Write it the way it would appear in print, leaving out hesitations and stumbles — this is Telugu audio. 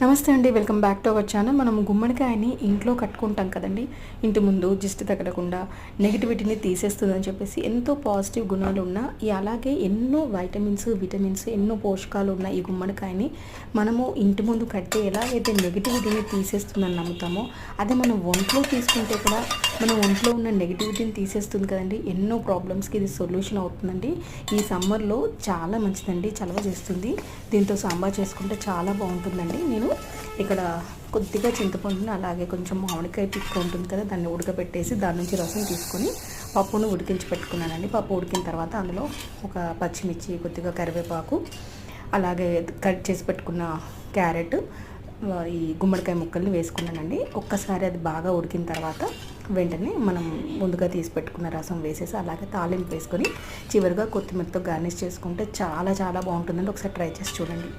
నమస్తే అండి, welcome back to our channel. మనం గుమ్మడికాయని ఇంట్లో కట్టుకుంటాం కదండి. ఇంటి ముందు దిష్టి తగలకుండా నెగిటివిటీని తీసేస్తుందని చెప్పేసి ఎంతో పాజిటివ్ గుణాలు ఉన్న అలాగే ఎన్నో విటమిన్స్ ఎన్నో పోషకాలు ఉన్న ఈ గుమ్మడికాయని మనము ఇంటి ముందు కడితే ఎలాగైతే నెగిటివిటీని తీసేస్తుందని నమ్ముతామో, అదే మనం ఒంట్లో తీసుకుంటే కూడా మన ఒంట్లో ఉన్న నెగిటివిటీని తీసేస్తుంది కదండి. ఎన్నో ప్రాబ్లమ్స్కి ఇది సొల్యూషన్ అవుతుందండి. ఈ సమ్మర్లో చాలా మంచిదండి, చలవ చేస్తుంది. దీంతో సాంబార్ చేసుకుంటే చాలా బాగుంటుందండి. నేను ఇక్కడ కొద్దిగా చింతపండుని అలాగే కొంచెం మామిడికాయ పిక్క ఉంటుంది కదా, దాన్ని ఉడకబెట్టేసి దాని నుంచి రసం తీసుకొని పప్పును ఉడికించి పెట్టుకున్నానండి. పప్పు ఉడికిన తర్వాత అందులో ఒక పచ్చిమిర్చి, కొద్దిగా కరివేపాకు, అలాగే కట్ చేసి పెట్టుకున్న క్యారెట్, ఈ గుమ్మడికాయ ముక్కల్ని వేసుకున్నానండి. ఒక్కసారి అది బాగా ఉడికిన తర్వాత వెంటనే మనం ముందుగా తీసి పెట్టుకున్న రసం వేసేసి అలాగే తాలింపు వేసుకొని చివరిగా కొత్తిమీరతో గార్నిష్ చేసుకుంటే చాలా చాలా బాగుంటుందండి. ఒకసారి ట్రై చేసి చూడండి.